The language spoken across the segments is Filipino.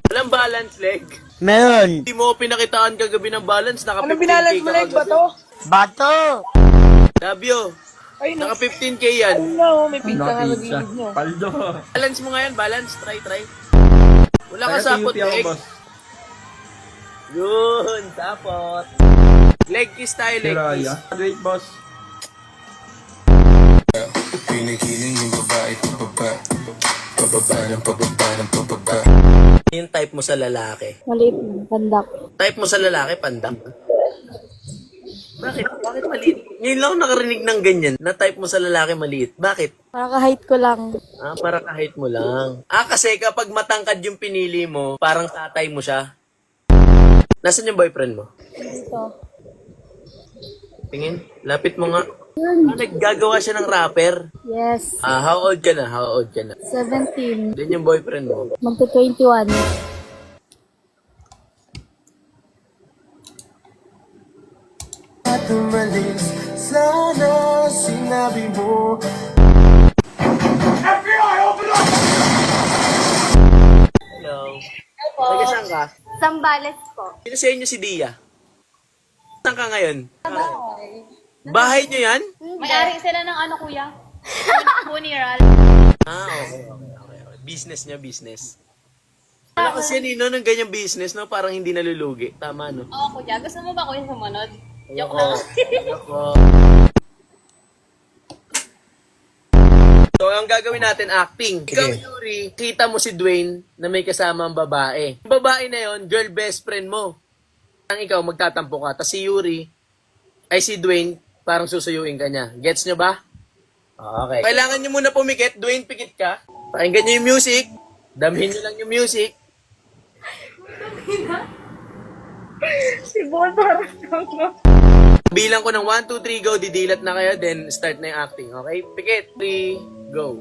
Walang balance leg. Meron. Hindi mo pinakitaan kagabi ng balance. Naka 15K Ano binalance mo, leg ba to? Bato. Labyo. Ay, Naka 15K yan. no, may pinta nga sa gilid nyo. Paldo. Balance mo ngayon, balance. Try. Wala ka Kaya sapot, TUP ako, leg. boss. Yun, sapot. Leg kiss tayo, leg kiss. Kiraya. Wait, boss. Pinigiling yung babae, pababa. Pababa ng pababa ng pababa. Yung type mo sa lalaki. Maliit, pandak. Type mo sa lalaki, pandang. Bakit? Bakit maliit? Ngayon lang ako nakarinig ng ganyan na type mo sa lalaki maliit. Bakit? Nakaka-height ko lang. Para kahit mo lang. Kasi kapag matangkad yung pinili mo, parang tatay mo siya. Nasaan yung boyfriend mo? Dito. Tingin, lapit mo nga. Naggagawa siya ng rapper. Yes. How old ka na? How old ka na? 17. Then yung boyfriend mo. Magto-21. At umalis, sana sinabi mo. Hello. Taga saan ka? Sambales po. Sino sa inyo si Dia? Saan ka ngayon? Bahay niyo yan? May-ari sila ng ano, kuya? Funeral. Okay. Business niya, business. Wala kasi nino ng ganyang business, no? Parang hindi nalulugi. Tama, no? Oo, kuya. Gusto mo ba, kuya, sumunod? Joke lang. Ako. So, ang gagawin natin, acting. Ikaw, Yuri, kita mo si Dwayne na may kasama ang babae. Yung babae na yon, girl best friend mo. Ang ikaw, magtatampo ka. Tapos si Yuri, ay si Dwayne, parang susuyuin ka niya. Gets nyo ba? Okay. Kailangan nyo muna pumikit. Dwayne, pikit ka. Pakinggan nyo yung music. Damhin nyo lang yung music. Si Bon parang Bilang ko ng 1, 2, 3, go. Didilat na kayo. Then, start na yung acting. Okay? Pikit. 3, go.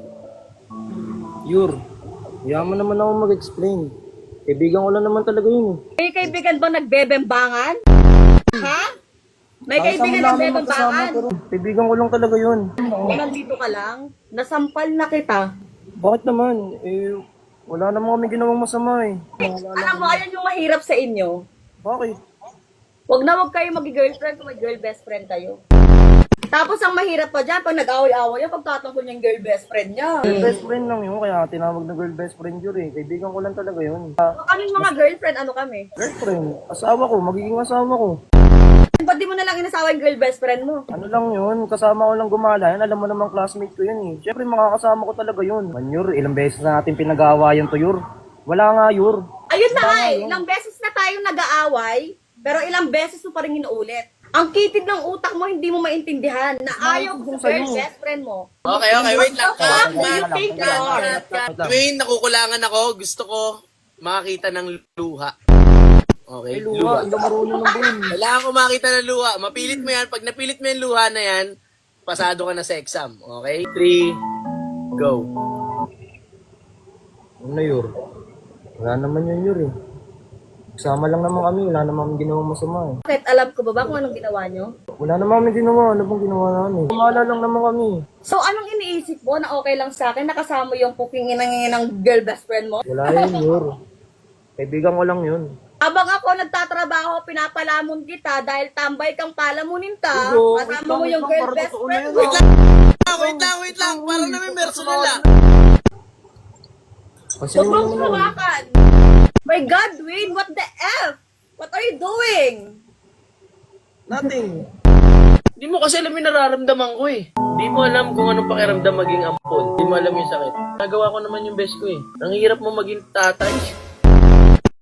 Yur, yaman naman ako mag-explain. Kaibigan ko lang naman talaga yun. May kaibigan ba nagbebembangan? Ha? May kaibigan nagbebembangan? Kaibigan ko lang talaga yun. Nandito ka lang? Nasampal na kita. Bakit naman? Wala naman kami ginawang masama eh. Alam mo, ayan yung mahirap sa inyo. Bakit? Huwag na huwag kayo mag-girlfriend kung may girl best friend kayo. Tapos ang mahirap pa dyan, pag nag-away-away yan, pagtatangkol niya yung girl best friend niya. Girl best friend lang yun, kaya tinawag na girl best friend yun eh. Kaibigan ko lang talaga yun. Kaming mga girlfriend, ano kami? Girlfriend, asawa ko, magiging asawa ko. Ba't di mo na lang inasawa yung girl best friend mo? Ano lang yun, kasama ko lang gumala yan, alam mo namang classmate ko yun eh. Siyempre makakasama ko talaga yun. Manyur, ilang beses na natin pinag-awa yun to Yur. Wala nga Yur. Ayun na nga eh, ilang beses na tayong nag-aaway, pero ilang beses mo pa rin inuulit. Ang kitid ng utak mo, hindi mo maintindihan na ayaw ko sa girl best friend mo. Okay, wait lang. What do you think you are? Dwayne, nakukulangan ako. Gusto ko makakita ng luha. Okay, Luha, hindi marunong ng buwan. Kailangan ko makita ng luha. Mapilit mo yan. Pag napilit mo yung luha na yan, pasado ka na sa exam. Okay? 3, go. Ano Yur? Wala naman yun Yur eh. Kasama lang naman kami, wala naman kami ginawang masama eh. Bakit alam ko ba kung anong ginawa nyo? Wala naman kami ginawa, ano bang ginawa namin? Kumala lang naman kami. So anong iniisip mo na okay lang sa akin nakasama yung puking ng girl best friend mo? Wala yun Yur. Kaibigan ko lang yun. Habang ako nagtatrabaho, pinapalamon kita dahil tambay kang palamunin ta. Ugo, Kasama mo wait yung lang, girl para best totoo friend na mo. yun, Wait lang. Parang namin personal ah. Kasi Huwag mong hawakan. My God, Wayne, what the F? What are you doing? nothing. Hindi mo kasi alam yung nararamdaman ko eh. Hindi mo alam kung anong pakiramdam maging ampon. Hindi mo alam yung sakit. Nagawa ko naman yung best ko eh. Ang hirap mo maging tatay.